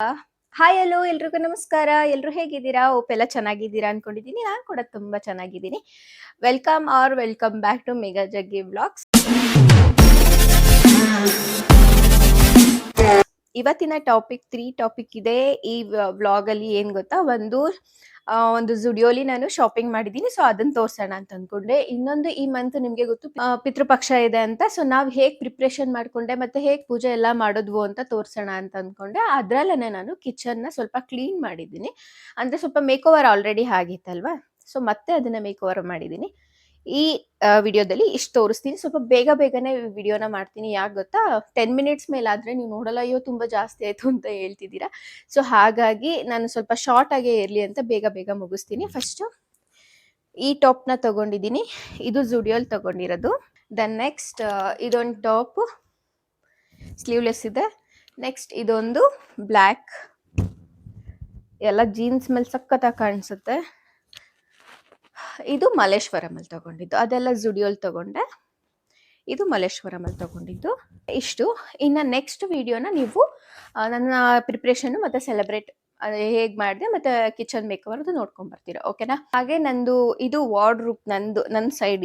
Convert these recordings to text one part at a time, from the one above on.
Hi hello ಎಲ್ರಿಗೂ ನಮಸ್ಕಾರ. ಎಲ್ರು ಹೇಗಿದ್ದೀರಾ? ಹೋಪ್ ಎಲ್ಲ ಚೆನ್ನಾಗಿದ್ದೀರಾ ಅನ್ಕೊಂಡಿದ್ದೀನಿ. ನಾನು ಕೂಡ ತುಂಬಾ ಚೆನ್ನಾಗಿದ್ದೀನಿ. ವೆಲ್ಕಮ್ ಬ್ಯಾಕ್ ಟು ಮೆಗಾ ಜಗ್ಗಿ ವ್ಲಾಗ್ಸ್. ಇವತ್ತಿನ ಟಾಪಿಕ್ 3 ಟಾಪಿಕ್ ಇದೆ. ಈ ವ್ಲಾಗ್ ಅಲ್ಲಿ ಏನ್ ಗೊತ್ತಾ, ಒಂದು ಜುಡಿಯೋಲಿ ನಾನು ಶಾಪಿಂಗ್ ಮಾಡಿದ್ದೀನಿ. ಸೊ ಅದನ್ನ ತೋರ್ಸೋಣ ಅಂತ ಅನ್ಕೊಂಡೆ. ಇನ್ನೊಂದು, ಈ ಮಂತ್ ನಿಮ್ಗೆ ಗೊತ್ತು ಪಿತೃಪಕ್ಷ ಇದೆ ಅಂತ. ಸೊ ನಾವ್ ಹೇಗ್ ಪ್ರಿಪ್ರೇಷನ್ ಮಾಡ್ಕೊಂಡೆ ಮತ್ತೆ ಹೇಗ್ ಪೂಜೆ ಎಲ್ಲ ಮಾಡೋದ್ವು ಅಂತ ತೋರ್ಸೋಣ ಅಂತ ಅನ್ಕೊಂಡೆ. ಅದ್ರಲ್ಲೇನೆ ನಾನು ಕಿಚನ್ ನ ಸ್ವಲ್ಪ ಕ್ಲೀನ್ ಮಾಡಿದ್ದೀನಿ. ಅಂದ್ರೆ ಸ್ವಲ್ಪ ಮೇಕ್ ಓವರ್ ಆಲ್ರೆಡಿ ಆಗಿತ್ತಲ್ವಾ, ಸೊ ಮತ್ತೆ ಅದನ್ನ ಮೇಕ್ ಓವರ್ ಮಾಡಿದ್ದೀನಿ. ಈ ವಿಡಿಯೋದಲ್ಲಿ ಇಷ್ಟು ತೋರಿಸ್ತೀನಿ. ಸ್ವಲ್ಪ ಬೇಗನೆ ವಿಡಿಯೋನ ಮಾಡ್ತೀನಿ. ಯಾಕೆ ಗೊತ್ತಾ, 10 ಮಿನಿಟ್ಸ್ ಮೇಲಾದ್ರೆ ನೀವು ನೋಡಲ್ಲ, ಅಯ್ಯೋ ತುಂಬಾ ಜಾಸ್ತಿ ಆಯ್ತು ಅಂತ ಹೇಳ್ತಿದ್ದೀರಾ. ಸೊ ಹಾಗಾಗಿ ನಾನು ಸ್ವಲ್ಪ ಶಾರ್ಟ್ ಆಗೇ ಇರ್ಲಿ ಅಂತ ಬೇಗ ಮುಗಿಸ್ತೀನಿ. ಫಸ್ಟ್ ಈ ಟಾಪ್ ನ ತಗೊಂಡಿದ್ದೀನಿ. ಇದು ಜುಡಿಯೋಲ್ ತಗೊಂಡಿರೋದು. ದೆನ್ ನೆಕ್ಸ್ಟ್ ಇದೊಂದು ಟಾಪ್ ಸ್ಲೀವ್ಲೆಸ್ ಇದೆ. ನೆಕ್ಸ್ಟ್ ಇದೊಂದು ಬ್ಲ್ಯಾಕ್, ಎಲ್ಲ ಜೀನ್ಸ್ ಮೇಲೆ ಸಖತ್ತಾಗಿ ಕಾಣಿಸುತ್ತೆ. ಇದು ಮಲ್ಲೇಶ್ವರಂ ಅಲ್ಲಿ ತಗೊಂಡಿದ್ದು. ಅದೆಲ್ಲ ಜುಡಿಯೋಲ್ ತಗೊಂಡೆ. ಇದು ಮಲ್ಲೇಶ್ವರಂ ಅಲ್ಲಿ ತಗೊಂಡಿದ್ದು. ಇಷ್ಟು. ಇನ್ನು ನೆಕ್ಸ್ಟ್ ವಿಡಿಯೋನ ನೀವು ನನ್ನ ಪ್ರಿಪ್ರೇಷನ್ ಮತ್ತೆ ಸೆಲೆಬ್ರೇಟ್ ಹೇಗ್ ಮಾಡಿದೆ ಮತ್ತೆ ಕಿಚನ್ ಮೇಕ್ ಓವರ್ ನೋಡ್ಕೊಂಡ್ ಬರ್ತೀರಾ. ಓಕೆನಾ? ಹಾಗೆ ನಂದು ಇದು ವಾರ್ಡ್ರೂಪ್, ನನ್ನ ಸೈಡ್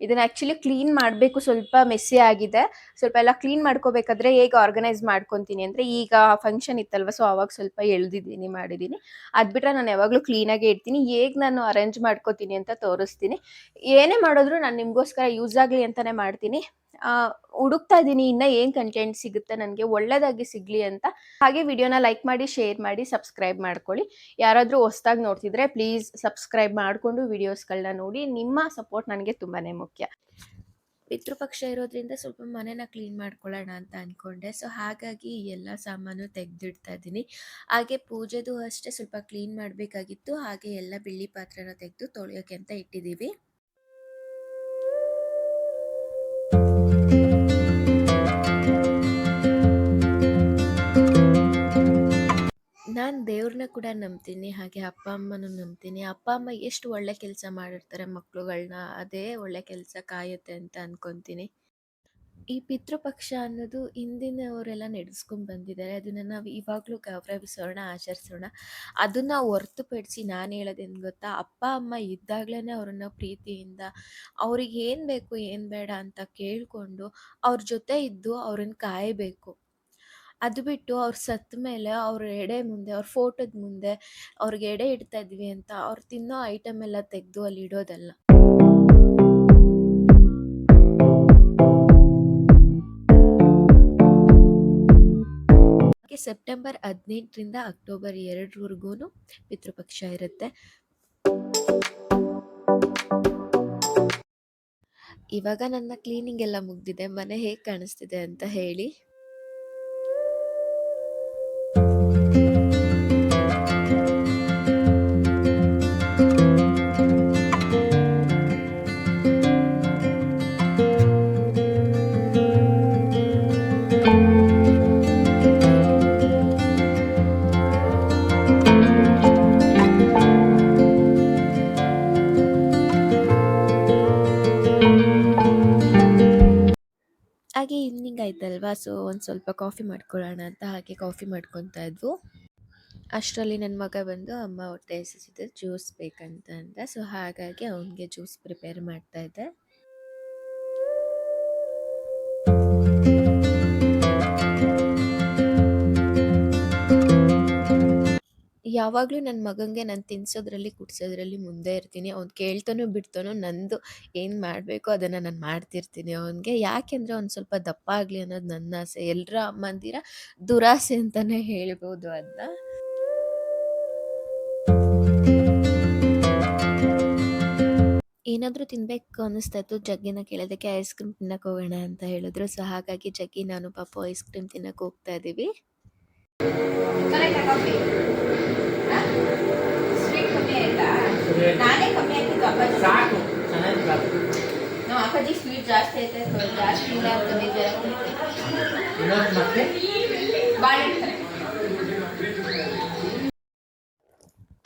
ಇದನ್ನ ಆಕ್ಚುಲಿ ಕ್ಲೀನ್ ಮಾಡಬೇಕು. ಸ್ವಲ್ಪ ಮೆಸ್ಸಿ ಆಗಿದೆ. ಸ್ವಲ್ಪ ಎಲ್ಲ ಕ್ಲೀನ್ ಮಾಡ್ಕೋಬೇಕಾದ್ರೆ ಹೇಗೆ ಆರ್ಗನೈಸ್ ಮಾಡ್ಕೊತೀನಿ ಅಂದ್ರೆ, ಈಗ ಫಂಕ್ಷನ್ ಇತ್ತಲ್ವ, ಸೊ ಅವಾಗ ಸ್ವಲ್ಪ ಮಾಡಿದ್ದೀನಿ. ಅದ್ ಬಿಟ್ರೆ ನಾನು ಯಾವಾಗ್ಲೂ ಕ್ಲೀನ್ ಆಗಿ ಇಡ್ತೀನಿ. ಹೇಗ್ ನಾನು ಅರೇಂಜ್ ಮಾಡ್ಕೋತೀನಿ ಅಂತ ತೋರಿಸ್ತೀನಿ. ಏನೇ ಮಾಡಿದ್ರು ನಾನು ನಿಮ್ಗೋಸ್ಕರ ಯೂಸ್ ಆಗ್ಲಿ ಅಂತಾನೆ ಮಾಡ್ತೀನಿ. ಹುಡುಕ್ತಾ ಇದ್ದೀನಿ ಇನ್ನ ಏನ್ ಕಂಟೆಂಟ್ ಸಿಗುತ್ತೆ ನನಗೆ ಒಳ್ಳೇದಾಗಿ ಸಿಗ್ಲಿ ಅಂತ. ಹಾಗೆ ವಿಡಿಯೋನ ಲೈಕ್ ಮಾಡಿ, ಶೇರ್ ಮಾಡಿ, ಸಬ್ಸ್ಕ್ರೈಬ್ ಮಾಡ್ಕೊಳ್ಳಿ. ಯಾರಾದ್ರೂ ಹೊಸದಾಗಿ ನೋಡ್ತಿದ್ರೆ ಪ್ಲೀಸ್ ಸಬ್ಸ್ಕ್ರೈಬ್ ಮಾಡ್ಕೊಂಡು ವಿಡಿಯೋಸ್ಗಳನ್ನ ನೋಡಿ. ನಿಮ್ಮ ಸಪೋರ್ಟ್ ನನಗೆ ತುಂಬಾನೇ ಮುಖ್ಯ. ಪಿತೃಪಕ್ಷ ಇರೋದ್ರಿಂದ ಸ್ವಲ್ಪ ಮನೆನ ಕ್ಲೀನ್ ಮಾಡ್ಕೊಳ್ಳೋಣ ಅಂತ ಅನ್ಕೊಂಡೆ. ಸೊ ಹಾಗಾಗಿ ಎಲ್ಲ ಸಾಮಾನು ತೆಗೆದಿಡ್ತಾ ಇದ್ದೀನಿ. ಹಾಗೆ ಪೂಜೆದು ಅಷ್ಟೇ ಸ್ವಲ್ಪ ಕ್ಲೀನ್ ಮಾಡಬೇಕಾಗಿತ್ತು. ಹಾಗೆ ಎಲ್ಲ ಬಿಳಿ ಪಾತ್ರೆನ ತೆಗೆದು ತೊಳೆಯೋಕೆ ಅಂತ ಇಟ್ಟಿದ್ದೀವಿ. ನಾನು ದೇವ್ರನ್ನ ಕೂಡ ನಂಬ್ತೀನಿ, ಹಾಗೆ ಅಪ್ಪ ಅಮ್ಮನೂ ನಂಬ್ತೀನಿ. ಅಪ್ಪ ಅಮ್ಮ ಎಷ್ಟು ಒಳ್ಳೆ ಕೆಲಸ ಮಾಡಿರ್ತಾರೆ ಮಕ್ಳುಗಳನ್ನ, ಅದೇ ಒಳ್ಳೆ ಕೆಲಸ ಕಾಯುತ್ತೆ ಅಂತ ಅನ್ಕೊಂತೀನಿ. ಈ ಪಿತೃಪಕ್ಷ ಅನ್ನೋದು ಹಿಂದಿನವರೆಲ್ಲ ನಡೆಸ್ಕೊಂಡು ಬಂದಿದ್ದಾರೆ. ಅದನ್ನು ನಾವು ಇವಾಗಲೂ ಗೌರವಿಸೋಣ, ಆಚರಿಸೋಣ. ಅದನ್ನು ಹೊರತುಪಡಿಸಿ ನಾನು ಹೇಳೋದೇನು ಗೊತ್ತಾ, ಅಪ್ಪ ಅಮ್ಮ ಇದ್ದಾಗಲೇ ಅವರನ್ನು ಪ್ರೀತಿಯಿಂದ ಅವ್ರಿಗೆ ಏನು ಬೇಕು ಏನು ಬೇಡ ಅಂತ ಕೇಳಿಕೊಂಡು ಅವ್ರ ಜೊತೆ ಇದ್ದು ಅವ್ರನ್ನ ಕಾಯಬೇಕು. ಅದು ಬಿಟ್ಟು ಅವ್ರು ಸತ್ತ ಮೇಲೆ ಅವ್ರ ಎಡೆ ಮುಂದೆ, ಅವ್ರ ಫೋಟೋದ ಮುಂದೆ ಅವ್ರಿಗೆ ಎಡೆ ಇಡ್ತಾ ಇದ್ವಿ ಅಂತ ಅವ್ರು ತಿನ್ನೋ ಐಟಮ್ ಎಲ್ಲ ತೆಗೆದು ಅಲ್ಲಿ ಇಡೋದಲ್ಲ. ಸೆಪ್ಟೆಂಬರ್ 18ರಿಂದ ಅಕ್ಟೋಬರ್ 2ವರೆಗೂ ಪಿತೃಪಕ್ಷ ಇರುತ್ತೆ. ಇವಾಗ ನನ್ನ ಕ್ಲೀನಿಂಗ್ ಎಲ್ಲ ಮುಗ್ದಿದೆ. ಮನೆ ಹೇಗೆ ಕಾಣಿಸ್ತಿದೆ ಅಂತ ಹೇಳಿ. ಹಾಗೆ ಈವ್ನಿಂಗ್ ಆಯ್ತಲ್ವಾ, ಸೊ ಒಂದು ಸ್ವಲ್ಪ ಕಾಫಿ ಮಾಡ್ಕೊಳ್ಳೋಣ ಅಂತ ಹಾಗೆ ಕಾಫಿ ಮಾಡ್ಕೊತಾ ಇದ್ವು. ಅಷ್ಟರಲ್ಲಿ ನನ್ನ ಮಗ ಬಂದು ಅಮ್ಮ ಹೊಟ್ಟೆ ಹಸಿತಿದೆ, ಜ್ಯೂಸ್ ಬೇಕಂತ ಅಂದ. ಸೊ ಹಾಗಾಗಿ ಅವನಿಗೆ ಜ್ಯೂಸ್ ಪ್ರಿಪೇರ್ ಮಾಡ್ತಾ ಇದ್ದೆ. ಯಾವಾಗಲೂ ನನ್ನ ಮಗನಿಗೆ ನಾನು ತಿನ್ನಿಸೋದ್ರಲ್ಲಿ ಕುಡಿಸೋದ್ರಲ್ಲಿ ಮುಂದೆ ಇರ್ತೀನಿ. ಅವ್ನು ಕೇಳ್ತಾನೋ ಬಿಡ್ತಾನೋ ನಂದು ಏನು ಮಾಡಬೇಕೋ ಅದನ್ನು ನಾನು ಮಾಡ್ತಿರ್ತೀನಿ ಅವನಿಗೆ. ಯಾಕೆಂದರೆ ಅವ್ನು ಸ್ವಲ್ಪ ದಪ್ಪ ಆಗಲಿ ಅನ್ನೋದು ನನ್ನ ಆಸೆ. ಎಲ್ಲರ ಅಮ್ಮಂದಿರ ದುರಾಸೆ ಅಂತಲೇ ಹೇಳ್ಬೋದು ಅದನ್ನ. ಏನಾದರೂ ತಿನ್ನಬೇಕು ಅನ್ನಿಸ್ತಾ ಇತ್ತು. ಜಗ್ಗಿನ ಕೇಳೋದಕ್ಕೆ ಐಸ್ ಕ್ರೀಮ್ ತಿನ್ನಕ್ಕೆ ಹೋಗೋಣ ಅಂತ ಹೇಳಿದ್ರು. ಸೊ ಹಾಗಾಗಿ ಜಗ್ಗಿ ನಾನು ಪಾಪು ಐಸ್ ಕ್ರೀಮ್ ತಿನ್ನಕ್ಕೆ ಹೋಗ್ತಾ ಇದ್ದೀವಿ. ನಾನೇ ಕಮ್ಮಿ ಆಗಿದ್ದು ಅಪ್ಪಾಜಿ ಸ್ವೀಟ್ ಜಾಸ್ತಿ ಐತೆ, ಜಾಸ್ತಿ ಇಲ್ಲ ಅಂತಂದಿದ್ದೆ.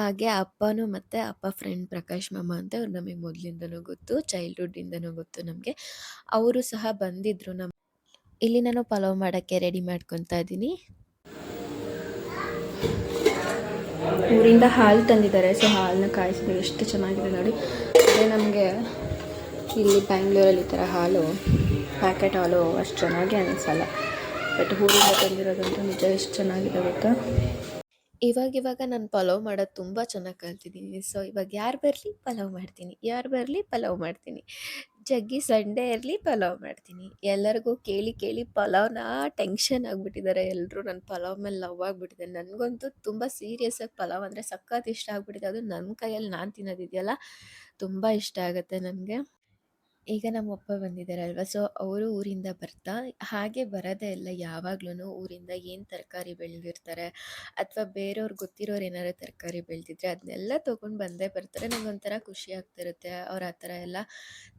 ಹಾಗೆ ಅಪ್ಪನೂ ಮತ್ತು ಅಪ್ಪ ಫ್ರೆಂಡ್ ಪ್ರಕಾಶ್ ಮಾಮ ಅಂತ ಅವ್ರು ನಮಗೆ ಮೊದಲಿಂದನೂ ಗೊತ್ತು, ಚೈಲ್ಡ್ಹುಡ್ಡಿಂದನೂ ಗೊತ್ತು ನಮಗೆ. ಅವರು ಸಹ ಬಂದಿದ್ದರು. ಇಲ್ಲಿ ನಾನು ಪಲಾವ್ ಮಾಡೋಕ್ಕೆ ರೆಡಿ ಮಾಡ್ಕೊತಾ ಇದ್ದೀನಿ. ಊರಿಂದ ಹಾಲು ತಂದಿದ್ದಾರೆ. ಸೊ ಹಾಲನ್ನ ಕಾಯಿಸಿದ್ರೆ ಎಷ್ಟು ಚೆನ್ನಾಗಿದೆ ನೋಡಿ. ಅದೇ ನಮಗೆ ಇಲ್ಲಿ ಬ್ಯಾಂಗ್ಳೂರಲ್ಲಿ ಈ ಥರ ಹಾಲು ಪ್ಯಾಕೆಟ್ ಹಾಲು ಅಷ್ಟು ಚೆನ್ನಾಗಿ ಅನಿಸಲ್ಲ. ಬಟ್ ಊರಿಂದ ತಂದಿರೋದಂತೂ ನಿಜ ಎಷ್ಟು ಚೆನ್ನಾಗಿದೆ ಗೊತ್ತಾ. ಇವಾಗ ನಾನು ಪಲಾವ್ ಮಾಡೋದು ತುಂಬ ಚೆನ್ನಾಗಿ ಕಲ್ತಿದ್ದೀನಿ. ಸೊ ಇವಾಗ ಯಾರು ಬರಲಿ ಪಲಾವ್ ಮಾಡ್ತೀನಿ, ಯಾರು ಬರಲಿ ಪಲಾವ್ ಮಾಡ್ತೀನಿ. ಜಗ್ಗಿ ಸಂಡೇ ಇರಲಿ ಪಲಾವ್ ಮಾಡ್ತೀನಿ. ಎಲ್ಲರಿಗೂ ಕೇಳಿ ಕೇಳಿ ಪಲಾವ್ನ ಟೆನ್ಷನ್ ಆಗಿಬಿಟ್ಟಿದ್ದಾರೆ ಎಲ್ಲರೂ. ನನ್ನ ಪಲಾವ್ ಮೇಲೆ ಲವ್ ಆಗಿಬಿಟ್ಟಿದೆ. ನನಗಂತೂ ತುಂಬ ಸೀರಿಯಸ್ಸಾಗಿ ಪಲಾವ್ ಅಂದರೆ ಸಖತ್ ಇಷ್ಟ ಆಗಿಬಿಟ್ಟಿದೆ. ಅದು ನನ್ನ ಕೈಯಲ್ಲಿ ನಾನು ತಿನ್ನೋದಿದೆಯಲ್ಲ ತುಂಬ ಇಷ್ಟ ಆಗುತ್ತೆ ನನಗೆ. ಈಗ ನಮ್ಮಪ್ಪ ಬಂದಿದ್ದಾರಲ್ವ, ಸೊ ಅವರು ಊರಿಂದ ಬರ್ತಾ ಹಾಗೆ ಬರೋದೇ ಇಲ್ಲ. ಯಾವಾಗ್ಲೂ ಊರಿಂದ ಏನು ತರಕಾರಿ ಬೆಳೆದಿರ್ತಾರೆ ಅಥವಾ ಬೇರೆಯವ್ರಿಗೆ ಗೊತ್ತಿರೋರು ಏನಾದ್ರು ತರಕಾರಿ ಬೆಳೆದಿದ್ರೆ ಅದನ್ನೆಲ್ಲ ತೊಗೊಂಡು ಬಂದೇ ಬರ್ತಾರೆ. ನನಗೊಂಥರ ಖುಷಿ ಆಗ್ತಿರುತ್ತೆ ಅವ್ರು ಆ ಥರ ಎಲ್ಲ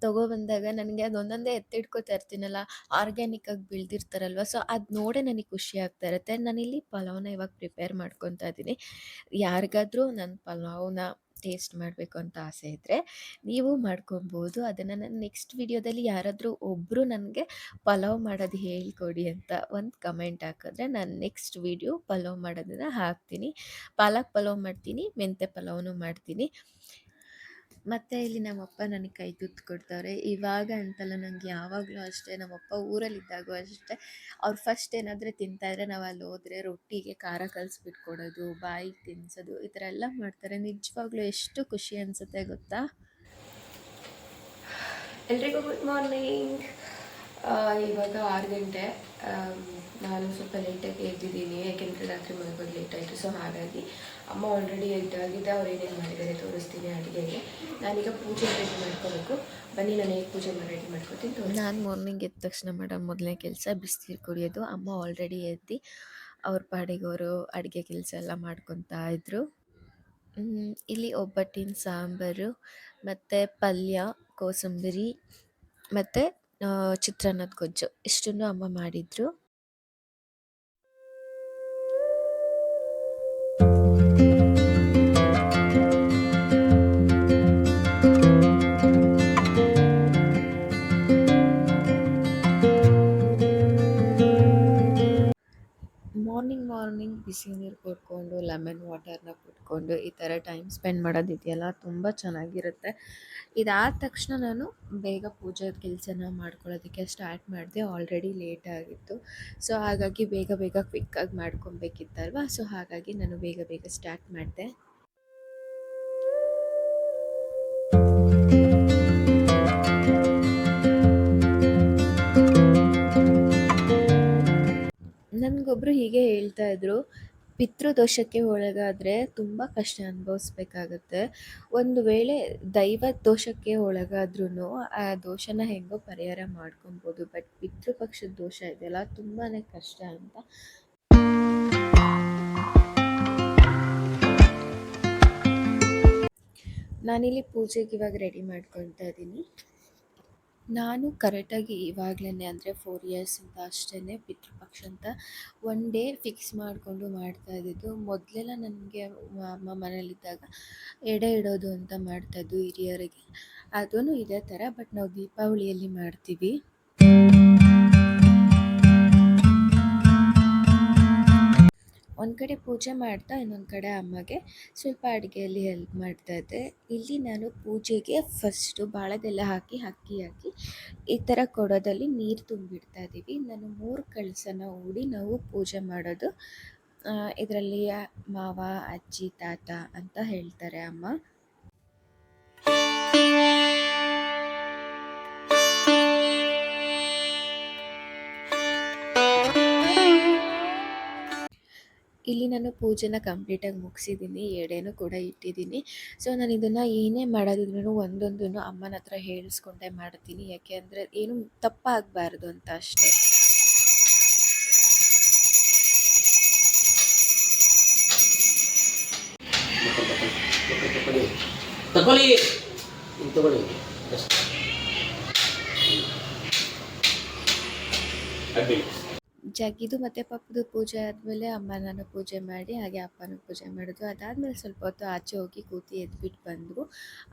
ತೊಗೊಬಂದಾಗ. ನನಗೆ ಅದೊಂದೊಂದೇ ಎತ್ತಿಡ್ಕೊತಾ ಇರ್ತೀನಲ್ಲ, ಆರ್ಗ್ಯಾನಿಕ್ಕಾಗಿ ಬೆಳೆದಿರ್ತಾರಲ್ವ, ಸೊ ಅದು ನೋಡೇ ನನಗೆ ಖುಷಿ ಆಗ್ತಾ ಇರುತ್ತೆ. ನಾನಿಲ್ಲಿ ಪಲಾವ್ನ ಇವಾಗ ಪ್ರಿಪೇರ್ ಮಾಡ್ಕೊತಾ ಇದ್ದೀನಿ. ಯಾರಿಗಾದ್ರೂ ನನ್ನ ಪಲಾವ್ನ ಟೇಸ್ಟ್ ಮಾಡಬೇಕು ಅಂತ ಆಸೆ ಇದ್ದರೆ ನೀವು ಮಾಡ್ಕೊಬೋದು. ಅದನ್ನು ನಾನು ನೆಕ್ಸ್ಟ್ ವಿಡಿಯೋದಲ್ಲಿ ಯಾರಾದರೂ ಒಬ್ಬರು ನನಗೆ ಪಲಾವ್ ಮಾಡೋದು ಹೇಳ್ಕೊಡಿ ಅಂತ ಒಂದು ಕಮೆಂಟ್ ಹಾಕಿದ್ರೆ ನಾನು ನೆಕ್ಸ್ಟ್ ವಿಡಿಯೋ ಪಲಾವ್ ಮಾಡೋದನ್ನು ಹಾಕ್ತೀನಿ. ಪಾಲಕ್ ಪಲಾವ್ ಮಾಡ್ತೀನಿ, ಮೆಂತ್ಯ ಪಲಾವ್ನೂ ಮಾಡ್ತೀನಿ. ಮತ್ತು ಇಲ್ಲಿ ನಮ್ಮಪ್ಪ ನನಗೆ ಕೈ ತುತ್ತು ಕೊಡ್ತಾರೆ. ಇವಾಗ ಅಂತಲ್ಲ, ನನಗೆ ಯಾವಾಗಲೂ ಅಷ್ಟೇ, ನಮ್ಮಪ್ಪ ಊರಲ್ಲಿದ್ದಾಗೂ ಅಷ್ಟೇ, ಅವ್ರು ಫಸ್ಟ್ ಏನಾದರೂ ತಿಂತಾಯಿದ್ರೆ ನಾವು ಅಲ್ಲಿ ಹೋದರೆ ರೊಟ್ಟಿಗೆ ಖಾರ ಕಲಿಸ್ಬಿಟ್ಟು ಕೊಡೋದು, ಬಾಯಿಗೆ ತಿನ್ನಿಸೋದು, ಈ ಥರ ಎಲ್ಲ ಮಾಡ್ತಾರೆ. ನಿಜವಾಗ್ಲೂ ಎಷ್ಟು ಖುಷಿ ಅನಿಸುತ್ತೆ ಗೊತ್ತಾ. ಎಲ್ರಿಗೂ ಗುಡ್ ಮಾರ್ನಿಂಗ್. ಇವಾಗ 6 ಗಂಟೆ. ನಾನು ಸ್ವಲ್ಪ ಲೇಟಾಗಿ ಎದ್ದಿದ್ದೀನಿ, ಯಾಕೆಂದರೆ ರಾತ್ರಿ ಮಲಗೋದು ಲೇಟ್ ಆಯಿತು. ಸೊ ಹಾಗಾಗಿ ಅಮ್ಮ ಆಲ್ರೆಡಿ ಎದ್ದಾಗಿದೆ. ಅವ್ರು ಏನೇನು ಮಾಡಿದ್ದಾರೆ ತೋರಿಸ್ತೀನಿ ಅಡುಗೆಗೆ. ನಾನೀಗ ಪೂಜೆ ರೆಡಿ ಮಾಡ್ಕೋಬೇಕು. ಬನ್ನಿ ನಾನು ಹೇಗೆ ಪೂಜೆ ರೆಡಿ ಮಾಡ್ಕೊತೀನಿ. ನಾನು ಮಾರ್ನಿಂಗ್ ಎದ್ದ ತಕ್ಷಣ ಮಾಡೋ ಮೊದಲನೇ ಕೆಲಸ ಬಿಸಿನೀರು ಕುಡಿಯೋದು. ಅಮ್ಮ ಆಲ್ರೆಡಿ ಎದ್ದು ಅವ್ರ ಪಾಡಿಗೆ ಅವರು ಅಡುಗೆ ಕೆಲಸ ಎಲ್ಲ ಮಾಡ್ಕೊತಾ ಇದ್ದರು. ಇಲ್ಲಿ ಒಬ್ಬಟ್ಟಿನ ಸಾಂಬಾರು ಮತ್ತು ಪಲ್ಯ, ಕೋಸಂಬರಿ ಮತ್ತು ಚಿತ್ರಾನ್ನದ ಗೊಜ್ಜು ಇಷ್ಟನ್ನು ಅಮ್ಮ ಮಾಡಿದರು. ಮಾರ್ನಿಂಗ್ ಬಿಸಿ ನೀರು ಕುಡ್ಕೊಂಡು ಲೆಮನ್ ವಾಟರ್ನ ಕುಡ್ಕೊಂಡು ಈ ಥರ ಟೈಮ್ ಸ್ಪೆಂಡ್ ಮಾಡೋದಿದೆಯಲ್ಲ ತುಂಬ ಚೆನ್ನಾಗಿರುತ್ತೆ. ಇದಾದ ತಕ್ಷಣ ನಾನು ಬೇಗ ಪೂಜೆ ಕೆಲಸನ ಮಾಡ್ಕೊಳ್ಳೋದಕ್ಕೆ ಸ್ಟಾರ್ಟ್ ಮಾಡಿದೆ. ಆಲ್ರೆಡಿ ಲೇಟ್ ಆಗಿತ್ತು. ಸೊ ಹಾಗಾಗಿ ಬೇಗ ಕ್ವಿಕ್ಕಾಗಿ ಮಾಡ್ಕೊಬೇಕಿತ್ತಲ್ವ, ಸೊ ಹಾಗಾಗಿ ನಾನು ಬೇಗ ಸ್ಟಾರ್ಟ್ ಮಾಡಿದೆ. ನನಗೊಬ್ಬರು ಹೀಗೆ ಹೇಳ್ತಾ ಇದ್ರು, ಪಿತೃದೋಷಕ್ಕೆ ಒಳಗಾದರೆ ತುಂಬ ಕಷ್ಟ ಅನುಭವಿಸ್ಬೇಕಾಗತ್ತೆ. ಒಂದು ವೇಳೆ ದೈವ ದೋಷಕ್ಕೆ ಒಳಗಾದ್ರೂ ಆ ದೋಷನ ಹೆಂಗೋ ಪರಿಹಾರ ಮಾಡ್ಕೊಬೋದು. ಬಟ್ ಪಿತೃಪಕ್ಷದ ದೋಷ ಇದೆಯಲ್ಲ ತುಂಬಾ ಕಷ್ಟ ಅಂತ. ನಾನಿಲ್ಲಿ ಪೂಜೆಗೆ ಇವಾಗ ರೆಡಿ ಮಾಡ್ಕೊತಾ ಇದ್ದೀನಿ. ನಾನು ಕರೆಕ್ಟಾಗಿ ಇವಾಗಲೇ ಅಂದರೆ 4 ಇಯರ್ಸಿಂದ ಅಷ್ಟೇ ಪಿತೃಪಕ್ಷ ಅಂತ ಒನ್ ಡೇ ಫಿಕ್ಸ್ ಮಾಡಿಕೊಂಡು ಮಾಡ್ತಾ ಇದ್ದಿದ್ದು. ಮೊದಲೆಲ್ಲ ನನಗೆ ಅಮ್ಮ ಮನೇಲಿದ್ದಾಗ ಎಡೆ ಇಡೋದು ಅಂತ ಮಾಡ್ತಾಯಿದ್ದು ಹಿರಿಯರಿಗೆ. ಅದೂ ಇದೇ ಥರ, ಬಟ್ ನಾವು ದೀಪಾವಳಿಯಲ್ಲಿ ಮಾಡ್ತೀವಿ. ಒಂದು ಕಡೆ ಪೂಜೆ ಮಾಡ್ತಾ ಇನ್ನೊಂದು ಕಡೆ ಅಮ್ಮಗೆ ಸ್ವಲ್ಪ ಅಡುಗೆಯಲ್ಲಿ ಹೆಲ್ಪ್ ಮಾಡ್ತಾಯಿದ್ದೆ. ಇಲ್ಲಿ ನಾನು ಪೂಜೆಗೆ ಫಸ್ಟು ಬಾಳೆದೆಲೆ ಹಾಕಿ ಅಕ್ಕಿ ಹಾಕಿ ಈ ಥರ ಕೊಡೋದಲ್ಲಿ ನೀರು ತುಂಬಿಡ್ತಾ ಇದ್ದೀವಿ. ನಾನು 3 ಕಳಸನ ಹೂಡಿ ನಾವು ಪೂಜೆ ಮಾಡೋದು. ಇದರಲ್ಲಿ ಮಾವ, ಅಜ್ಜಿ, ತಾತ ಅಂತ ಹೇಳ್ತಾರೆ ಅಮ್ಮ. ಇಲ್ಲಿ ನಾನು ಪೂಜೆನ ಕಂಪ್ಲೀಟಾಗಿ ಮುಗಿಸಿದ್ದೀನಿ, ಎಡೆನೂ ಕೂಡ ಇಟ್ಟಿದ್ದೀನಿ. ಸೊ ನಾನು ಇದನ್ನು ಏನೇ ಮಾಡೋದಿದ್ರು ಒಂದೊಂದನ್ನು ಅಮ್ಮನ ಹತ್ರ ಹೇಳಿಸ್ಕೊಂಡೇ ಮಾಡ್ತೀನಿ. ಯಾಕೆ ಅಂದರೆ ಏನು ತಪ್ಪಾಗಬಾರ್ದು ಅಂತ ಅಷ್ಟೇ. ಜಗ್ಗಿದು ಮತ್ತು ಪಪ್ಪದು ಪೂಜೆ ಆದಮೇಲೆ ಅಮ್ಮ ನಾನು ಪೂಜೆ ಮಾಡಿ ಹಾಗೆ ಅಪ್ಪನೂ ಪೂಜೆ ಮಾಡಿದ್ರು. ಅದಾದಮೇಲೆ ಸ್ವಲ್ಪ ಹೊತ್ತು ಆಚೆ ಹೋಗಿ ಕೂತಿ ಎದ್ಬಿಟ್ಟು ಬಂದವು.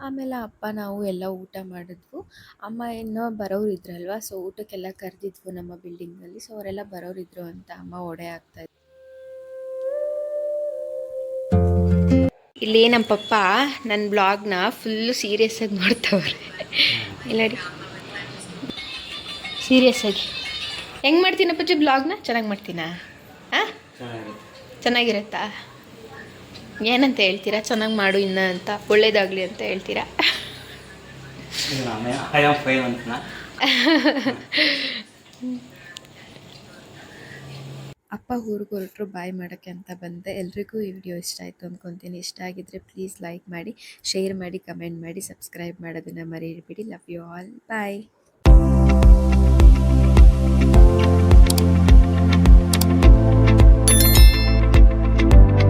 ಆಮೇಲೆ ಅಪ್ಪ ನಾವು ಎಲ್ಲ ಊಟ ಮಾಡಿದ್ವು. ಅಮ್ಮ ಏನೋ ಬರೋರು ಇದ್ರಲ್ವ, ಸೊ ಊಟಕ್ಕೆಲ್ಲ ಕರೆದಿದ್ವು ನಮ್ಮ ಬಿಲ್ಡಿಂಗ್ನಲ್ಲಿ. ಸೊ ಅವರೆಲ್ಲ ಬರೋರಿದ್ರು ಅಂತ ಅಮ್ಮ ಒಡೆ ಹಾಕ್ತಾಯಿದ್ರು. ಇಲ್ಲಿ ನಮ್ಮ ಪಪ್ಪ ನನ್ನ ಬ್ಲಾಗ್ನ ಫುಲ್ಲು ಸೀರಿಯಸ್ ಆಗಿ ನೋಡ್ತವ್ರೆ. ಇಲ್ಲ ನೋಡಿ, ಸೀರಿಯಸ್ ಆಗಿ ಹೆಂಗೆ ಮಾಡ್ತೀನಪ್ಪಾಜಿ ಬ್ಲಾಗ್ನ? ಚೆನ್ನಾಗಿ ಮಾಡ್ತೀನಾ? ಹಾಂ, ಚೆನ್ನಾಗಿರುತ್ತಾ? ಏನಂತ ಹೇಳ್ತೀರಾ? ಚೆನ್ನಾಗಿ ಮಾಡು ಇನ್ನ ಅಂತ, ಒಳ್ಳೇದಾಗಲಿ ಅಂತ ಹೇಳ್ತೀರಾ? ಅಪ್ಪ ಊರಿಗೆ ಹೊರಟರು, ಬಾಯ್ ಮಾಡೋಕ್ಕೆ ಅಂತ ಬಂದೆ. ಎಲ್ರಿಗೂ ಈ ವಿಡಿಯೋ ಇಷ್ಟ ಆಯಿತು ಅಂದ್ಕೊತೀನಿ. ಇಷ್ಟ ಆಗಿದ್ದರೆ ಪ್ಲೀಸ್ ಲೈಕ್ ಮಾಡಿ, ಶೇರ್ ಮಾಡಿ, ಕಮೆಂಟ್ ಮಾಡಿ, ಸಬ್ಸ್ಕ್ರೈಬ್ ಮಾಡೋದನ್ನು ಮರೀಬೇಡಿ. Love you all. ಬಾಯ್.